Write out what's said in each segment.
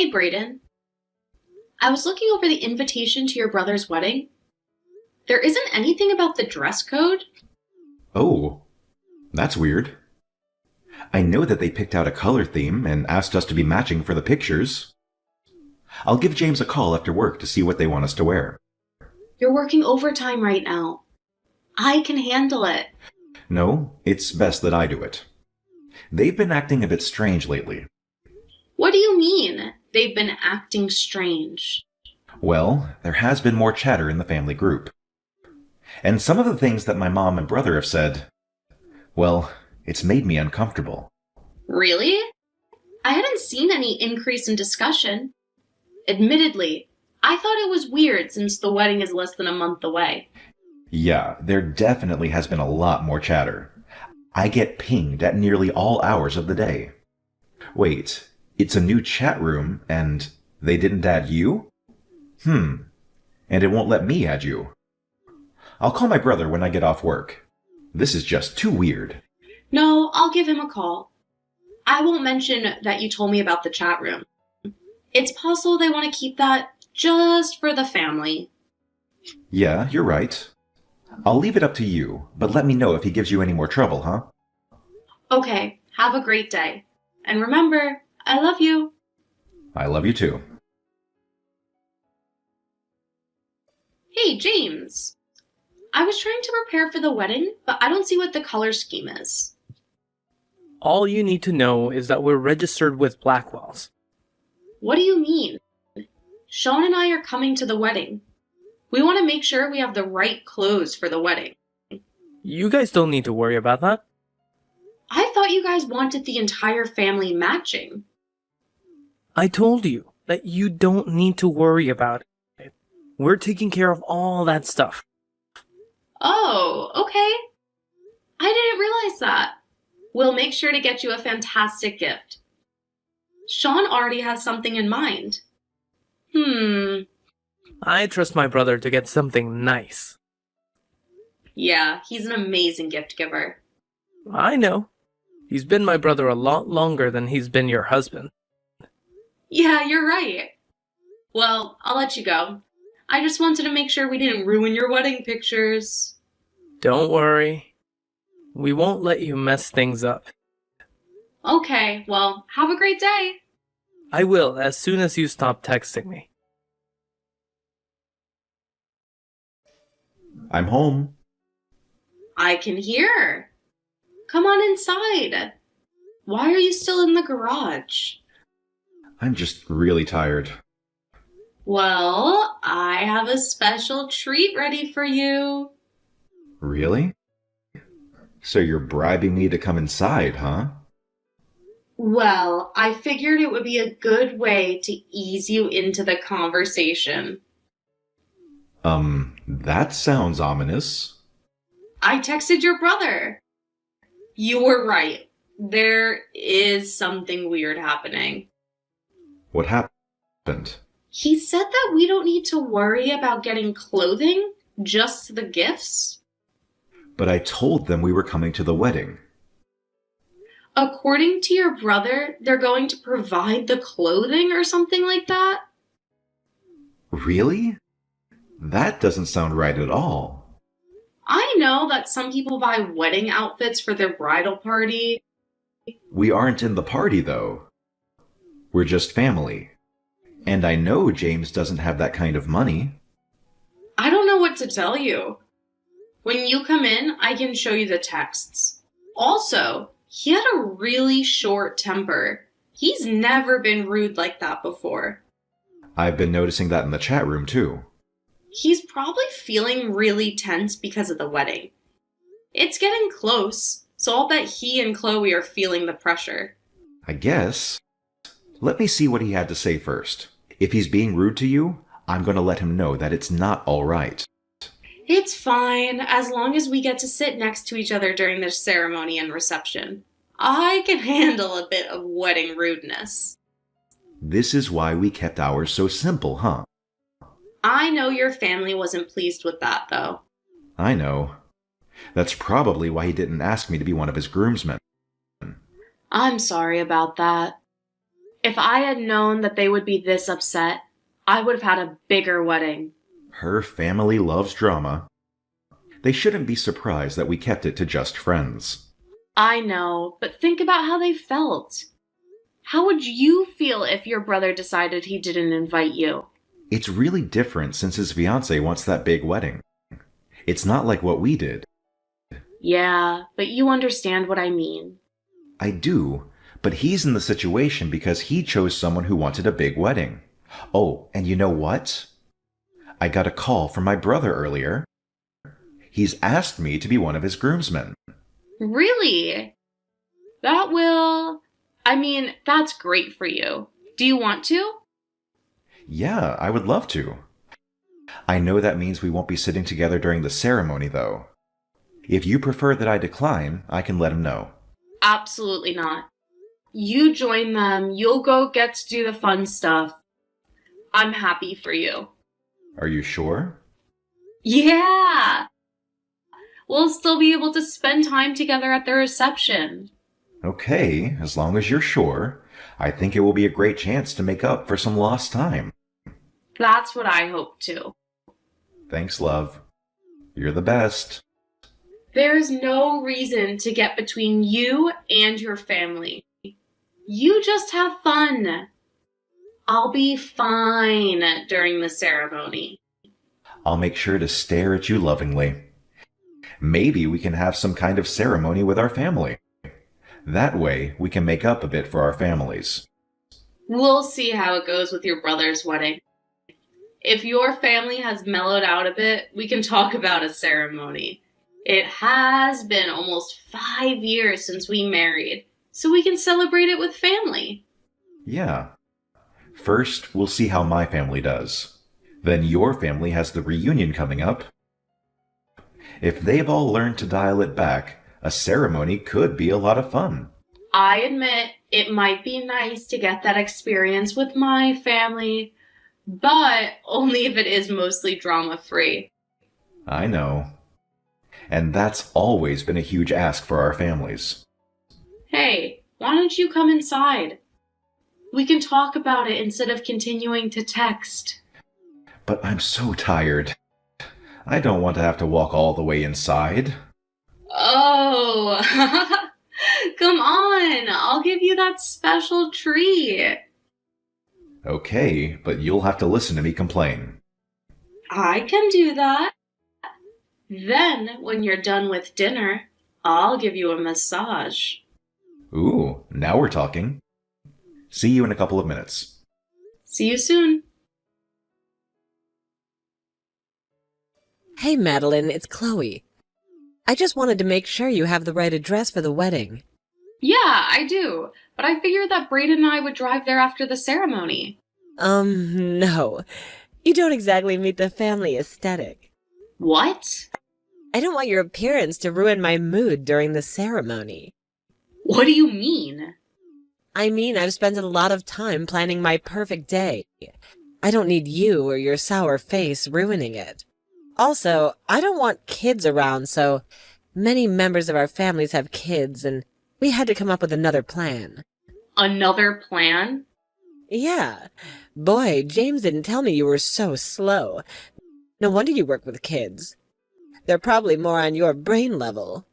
Hey, Brayden. I was looking over the invitation to your brother's wedding. There isn't anything about the dress code. Oh, that's weird. I know that they picked out a color theme and asked us to be matching for the pictures. I'll give James a call after work to see what they want us to wear. You're working overtime right now. I can handle it. No, it's best that I do it. They've been acting a bit strange lately. What do you mean, they've been acting strange? Well, there has been more chatter in the family group. And some of the things that my mom and brother have said, well, it's made me uncomfortable. Really? I hadn't seen any increase in discussion. Admittedly, I thought it was weird since the wedding is less than a month away. Yeah, there definitely has been a lot more chatter. I get pinged at nearly all hours of the day. Wait, it's a new chat room and they didn't add you? And it won't let me add you. I'll call my brother when I get off work. This is just too weird. No, I'll give him a call. I won't mention that you told me about the chat room. It's possible they want to keep that just for the family. Yeah, you're right. I'll leave it up to you, but let me know if he gives you any more trouble, huh? Okay, have a great day. And remember, I love you. I love you too. Hey, James. I was trying to prepare for the wedding, but I don't see what the color scheme is. All you need to know is that we're registered with Blackwell's. What do you mean? Sean and I are coming to the wedding. We want to make sure we have the right clothes for the wedding. You guys don't need to worry about that. I thought you guys wanted the entire family matching. I told you that you don't need to worry about it. We're taking care of all that stuff. Oh, okay. I didn't realize that. We'll make sure to get you a fantastic gift. Sean already has something in mind. I trust my brother to get something nice. Yeah, he's an amazing gift giver. I know. He's been my brother a lot longer than he's been your husband. Yeah, you're right. Well, I'll let you go. I just wanted to make sure we didn't ruin your wedding pictures. Don't worry. We won't let you mess things up. Okay, well, have a great day. I will as soon as you stop texting me. I'm home. I can hear. Come on inside. Why are you still in the garage? I'm just really tired. Well, I have a special treat ready for you. Really? So you're bribing me to come inside, huh? Well, I figured it would be a good way to ease you into the conversation. That sounds ominous. I texted your brother. You were right. There is something weird happening. What happened? He said that we don't need to worry about getting clothing, just the gifts. But I told them we were coming to the wedding. According to your brother, they're going to provide the clothing or something like that? Really? That doesn't sound right at all. I know that some people buy wedding outfits for their bridal party. We aren't in the party, though. We're just family. And I know James doesn't have that kind of money. I don't know what to tell you. When you come in, I can show you the texts. Also, he had a really short temper. He's never been rude like that before. I've been noticing that in the chat room, too. He's probably feeling really tense because of the wedding. It's getting close, so I'll bet he and Chloe are feeling the pressure. I guess. Let me see what he had to say first. If he's being rude to you, I'm going to let him know that it's not all right. It's fine, as long as we get to sit next to each other during the ceremony and reception. I can handle a bit of wedding rudeness. This is why we kept ours so simple, huh? I know your family wasn't pleased with that, though. I know. That's probably why he didn't ask me to be one of his groomsmen. I'm sorry about that. If I had known that they would be this upset, I would have had a bigger wedding. Her family loves drama. They shouldn't be surprised that we kept it to just friends. I know, but think about how they felt. How would you feel if your brother decided he didn't invite you? It's really different since his fiancée wants that big wedding. It's not like what we did. Yeah, but you understand what I mean. I do, but he's in the situation because he chose someone who wanted a big wedding. Oh, and you know what? I got a call from my brother earlier. He's asked me to be one of his groomsmen. Really? That's great for you. Do you want to? Yeah, I would love to. I know that means we won't be sitting together during the ceremony, though. If you prefer that I decline, I can let him know. Absolutely not. You join them, you'll go get to do the fun stuff. I'm happy for you. Are you sure? Yeah! We'll still be able to spend time together at the reception. Okay, as long as you're sure. I think it will be a great chance to make up for some lost time. That's what I hope too. Thanks, love. You're the best. There's no reason to get between you and your family. You just have fun. I'll be fine during the ceremony. I'll make sure to stare at you lovingly. Maybe we can have some kind of ceremony with our family. That way, we can make up a bit for our families. We'll see how it goes with your brother's wedding. If your family has mellowed out a bit, we can talk about a ceremony. It has been almost 5 years since we married, so we can celebrate it with family. Yeah. First, we'll see how my family does. Then your family has the reunion coming up. If they've all learned to dial it back, a ceremony could be a lot of fun. I admit it might be nice to get that experience with my family, but only if it is mostly drama-free. I know. And that's always been a huge ask for our families. Hey, why don't you come inside? We can talk about it instead of continuing to text. But I'm so tired. I don't want to have to walk all the way inside. Oh, come on. I'll give you that special treat. Okay, but you'll have to listen to me complain. I can do that. Then, when you're done with dinner, I'll give you a massage. Ooh, now we're talking. See you in a couple of minutes. See you soon. Hey, Madeline, it's Chloe. I just wanted to make sure you have the right address for the wedding. Yeah, I do. But I figured that Braden and I would drive there after the ceremony. No. You don't exactly meet the family aesthetic. What? I don't want your appearance to ruin my mood during the ceremony. What do you mean? I mean, I've spent a lot of time planning my perfect day. I don't need you or your sour face ruining it. Also, I don't want kids around, so many members of our families have kids, and we had to come up with another plan. Another plan? Yeah. Boy, James didn't tell me you were so slow. No wonder you work with kids. They're probably more on your brain level.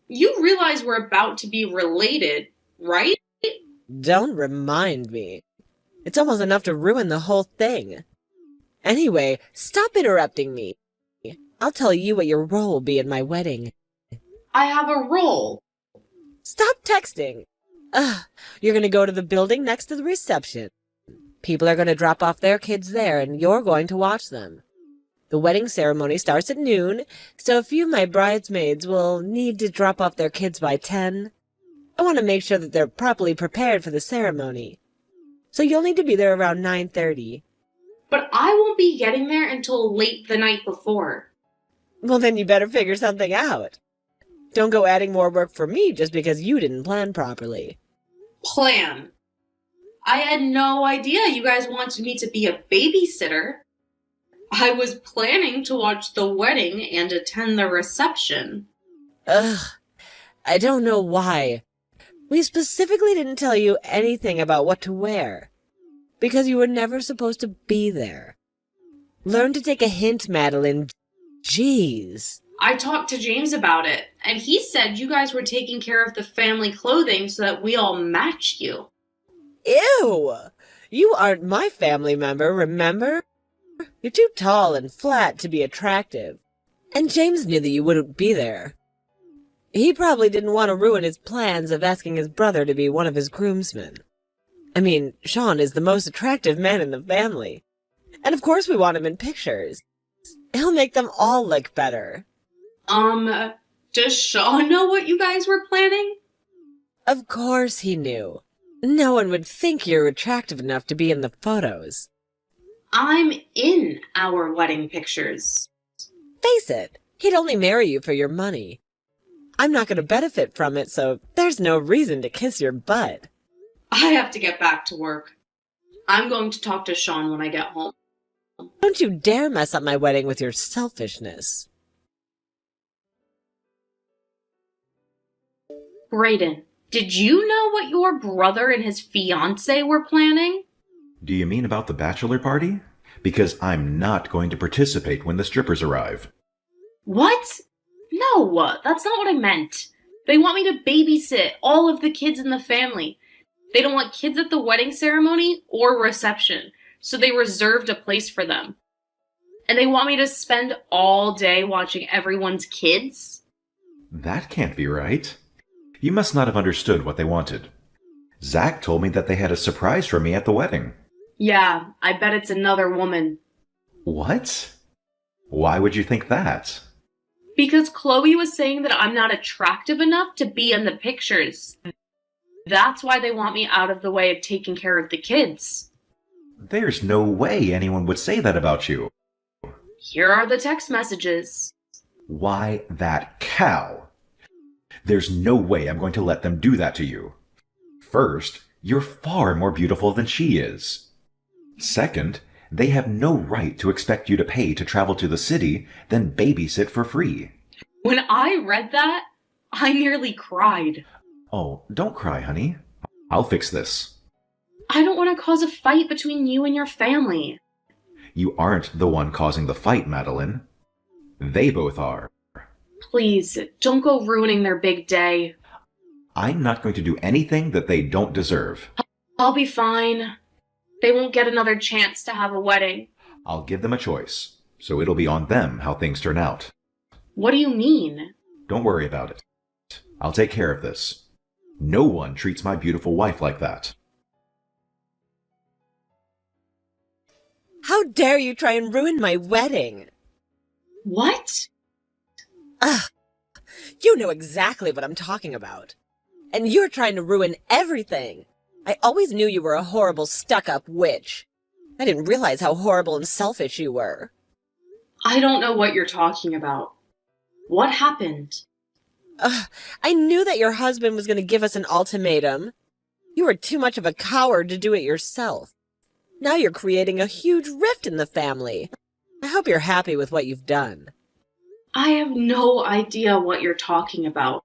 You realize we're about to be related, right? Don't remind me. It's almost enough to ruin the whole thing. Anyway, stop interrupting me. I'll tell you what your role will be in my wedding. I have a role. Stop texting. You're gonna go to the building next to the reception. People are gonna drop off their kids there, and you're going to watch them. The wedding ceremony starts at noon, so a few of my bridesmaids will need to drop off their kids by 10. I want to make sure that they're properly prepared for the ceremony. So you'll need to be there around 9:30. But I won't be getting there until late the night before. Well, then you better figure something out. Don't go adding more work for me just because you didn't plan properly. Plan? I had no idea you guys wanted me to be a babysitter. I was planning to watch the wedding and attend the reception. I don't know why, We specifically didn't tell you anything about what to wear, because you were never supposed to be there. Learn to take a hint, Madeline. Jeez. I talked to James about it, and he said you guys were taking care of the family clothing so that we all match you. Ew! You aren't my family member, remember? You're too tall and flat to be attractive. And James knew that you wouldn't be there. He probably didn't want to ruin his plans of asking his brother to be one of his groomsmen. I mean, Sean is the most attractive man in the family. And of course we want him in pictures. He'll make them all look better. Does Sean know what you guys were planning? Of course he knew. No one would think you're attractive enough to be in the photos. I'm in our wedding pictures. Face it, he'd only marry you for your money. I'm not going to benefit from it, so there's no reason to kiss your butt. I have to get back to work. I'm going to talk to Sean when I get home. Don't you dare mess up my wedding with your selfishness. Brayden, did you know what your brother and his fiancée were planning? Do you mean about the bachelor party? Because I'm not going to participate when the strippers arrive. What? No, that's not what I meant. They want me to babysit all of the kids in the family. They don't want kids at the wedding ceremony or reception, so they reserved a place for them. And they want me to spend all day watching everyone's kids? That can't be right. You must not have understood what they wanted. Zach told me that they had a surprise for me at the wedding. Yeah, I bet it's another woman. What? Why would you think that? Because Chloe was saying that I'm not attractive enough to be in the pictures. That's why they want me out of the way of taking care of the kids. There's no way anyone would say that about you. Here are the text messages. Why that cow? There's no way I'm going to let them do that to you. First, you're far more beautiful than she is. Second, they have no right to expect you to pay to travel to the city, then babysit for free. When I read that, I nearly cried. Oh, don't cry, honey. I'll fix this. I don't want to cause a fight between you and your family. You aren't the one causing the fight, Madeline. They both are. Please, don't go ruining their big day. I'm not going to do anything that they don't deserve. I'll be fine. They won't get another chance to have a wedding. I'll give them a choice, so it'll be on them how things turn out. What do you mean? Don't worry about it. I'll take care of this. No one treats my beautiful wife like that. How dare you try and ruin my wedding? What? Ugh, you know exactly what I'm talking about. And you're trying to ruin everything. I always knew you were a horrible, stuck-up witch. I didn't realize how horrible and selfish you were. I don't know what you're talking about. What happened? I knew that your husband was going to give us an ultimatum. You were too much of a coward to do it yourself. Now you're creating a huge rift in the family. I hope you're happy with what you've done. I have no idea what you're talking about.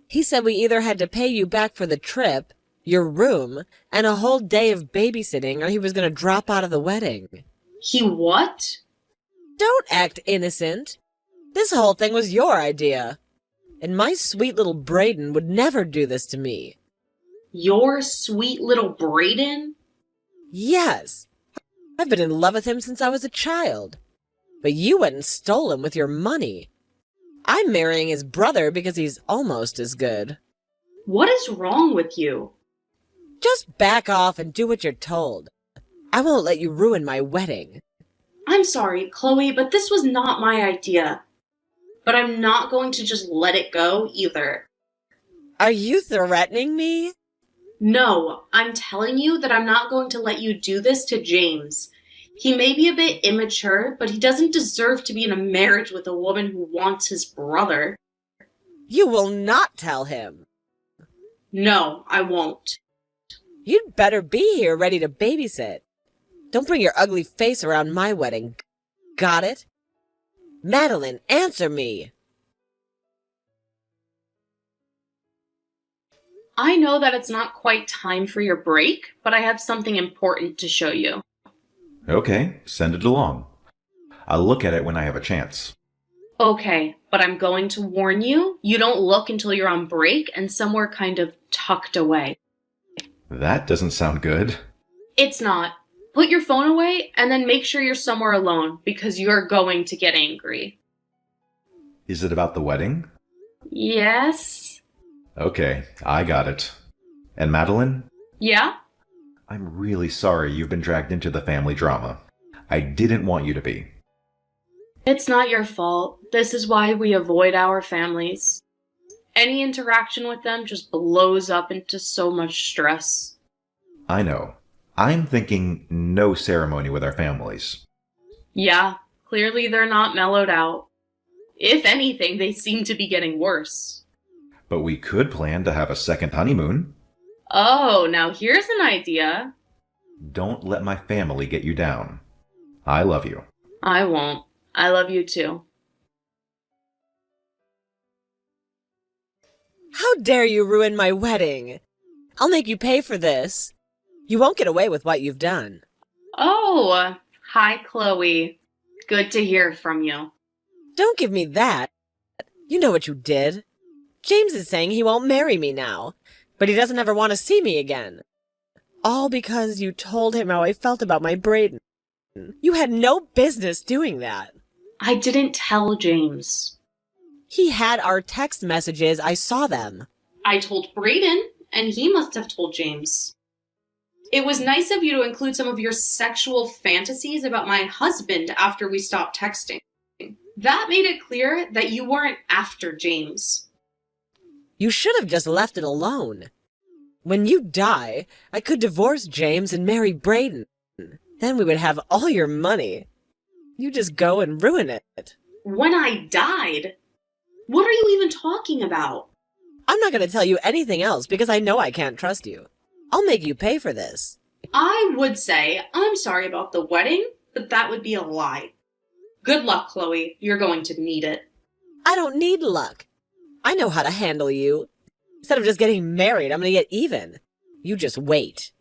He said we either had to pay you back for the trip, your room, and a whole day of babysitting, or he was going to drop out of the wedding. He what? Don't act innocent. This whole thing was your idea. And my sweet little Brayden would never do this to me. Your sweet little Brayden? Yes. I've been in love with him since I was a child. But you went and stole him with your money. I'm marrying his brother because he's almost as good. What is wrong with you? Just back off and do what you're told. I won't let you ruin my wedding. I'm sorry, Chloe, but this was not my idea. But I'm not going to just let it go either. Are you threatening me? No, I'm telling you that I'm not going to let you do this to James. He may be a bit immature, but he doesn't deserve to be in a marriage with a woman who wants his brother. You will not tell him. No, I won't. You'd better be here ready to babysit. Don't bring your ugly face around my wedding. Got it? Madeline, answer me. I know that it's not quite time for your break, but I have something important to show you. Okay, send it along. I'll look at it when I have a chance. Okay, but I'm going to warn you, you don't look until you're on break and somewhere kind of tucked away. That doesn't sound good. It's not. Put your phone away and then make sure you're somewhere alone because you're going to get angry. Is it about the wedding? Yes? Okay, I got it. And Madeline? Yeah? I'm really sorry you've been dragged into the family drama. I didn't want you to be. It's not your fault. This is why we avoid our families. Any interaction with them just blows up into so much stress. I know. I'm thinking no ceremony with our families. Yeah, clearly they're not mellowed out. If anything, they seem to be getting worse. But we could plan to have a second honeymoon. Oh, now here's an idea. Don't let my family get you down. I love you. I won't. I love you too. How dare you ruin my wedding? I'll make you pay for this. You won't get away with what you've done. Oh, hi, Chloe. Good to hear from you. Don't give me that. You know what you did. James is saying he won't marry me now, but he doesn't ever want to see me again. All because you told him how I felt about my Braden. You had no business doing that. I didn't tell James. He had our text messages. I saw them. I told Brayden, and he must have told James. It was nice of you to include some of your sexual fantasies about my husband after we stopped texting. That made it clear that you weren't after James. You should have just left it alone. When you die, I could divorce James and marry Brayden. Then we would have all your money. You just go and ruin it. When I died? What are you even talking about? I'm not going to tell you anything else because I know I can't trust you. I'll make you pay for this. I would say I'm sorry about the wedding, but that would be a lie. Good luck, Chloe. You're going to need it. I don't need luck. I know how to handle you. Instead of just getting married, I'm going to get even. You just wait.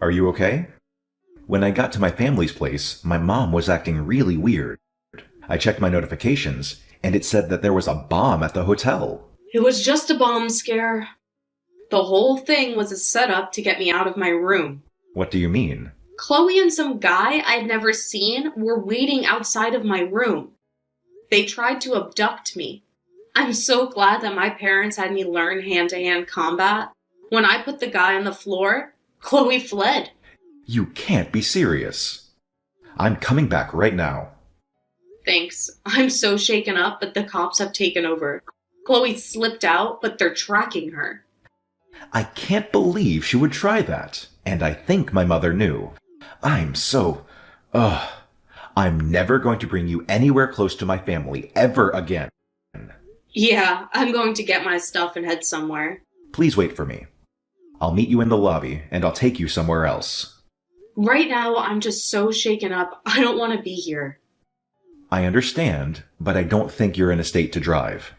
Are you okay? When I got to my family's place, my mom was acting really weird. I checked my notifications, and it said that there was a bomb at the hotel. It was just a bomb scare. The whole thing was a setup to get me out of my room. What do you mean? Chloe and some guy I'd never seen were waiting outside of my room. They tried to abduct me. I'm so glad that my parents had me learn hand-to-hand combat. When I put the guy on the floor, Chloe fled. You can't be serious. I'm coming back right now. Thanks. I'm so shaken up, but the cops have taken over. Chloe slipped out, but they're tracking her. I can't believe she would try that. And I think my mother knew. I'm never going to bring you anywhere close to my family ever again. Yeah, I'm going to get my stuff and head somewhere. Please wait for me. I'll meet you in the lobby, and I'll take you somewhere else. Right now, I'm just so shaken up, I don't want to be here. I understand, but I don't think you're in a state to drive.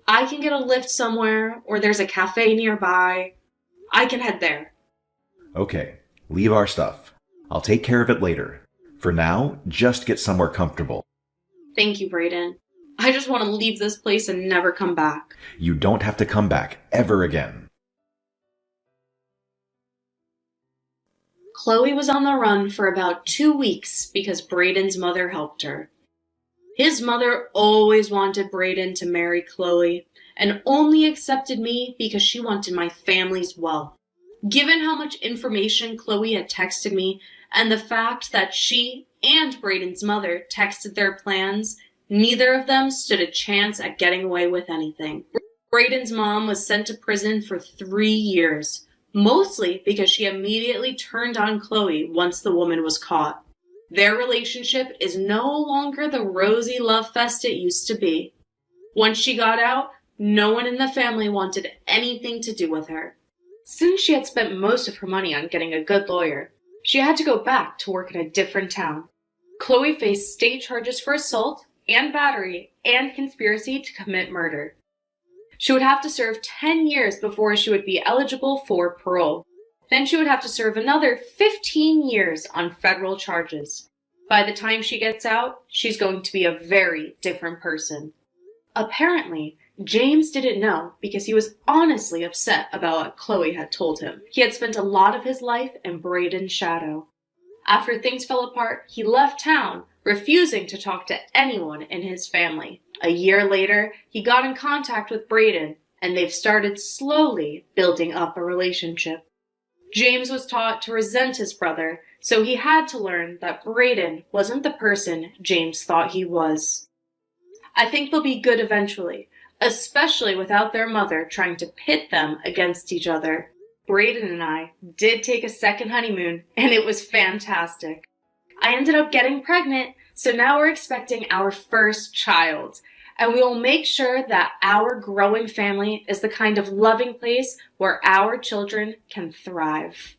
I can get a lift somewhere, or there's a cafe nearby. I can head there. Okay, leave our stuff. I'll take care of it later. For now, just get somewhere comfortable. Thank you, Brayden. I just want to leave this place and never come back. You don't have to come back ever again. Chloe was on the run for about 2 weeks because Brayden's mother helped her. His mother always wanted Brayden to marry Chloe and only accepted me because she wanted my family's wealth. Given how much information Chloe had texted me and the fact that she and Brayden's mother texted their plans, neither of them stood a chance at getting away with anything. Brayden's mom was sent to prison for 3 years, mostly because she immediately turned on Chloe once the woman was caught. Their relationship is no longer the rosy love fest it used to be. Once she got out, no one in the family wanted anything to do with her. Since she had spent most of her money on getting a good lawyer, she had to go back to work in a different town. Chloe faced state charges for assault and battery and conspiracy to commit murder. She would have to serve 10 years before she would be eligible for parole. Then she would have to serve another 15 years on federal charges. By the time she gets out, she's going to be a very different person. Apparently, James didn't know because he was honestly upset about what Chloe had told him. He had spent a lot of his life in Braden's shadow. After things fell apart, he left town, refusing to talk to anyone in his family. A year later, he got in contact with Braden, and they've started slowly building up a relationship. James was taught to resent his brother, so he had to learn that Braden wasn't the person James thought he was. I think they'll be good eventually, especially without their mother trying to pit them against each other. Braden and I did take a second honeymoon, and it was fantastic. I ended up getting pregnant, so now we're expecting our first child, and we will make sure that our growing family is the kind of loving place where our children can thrive.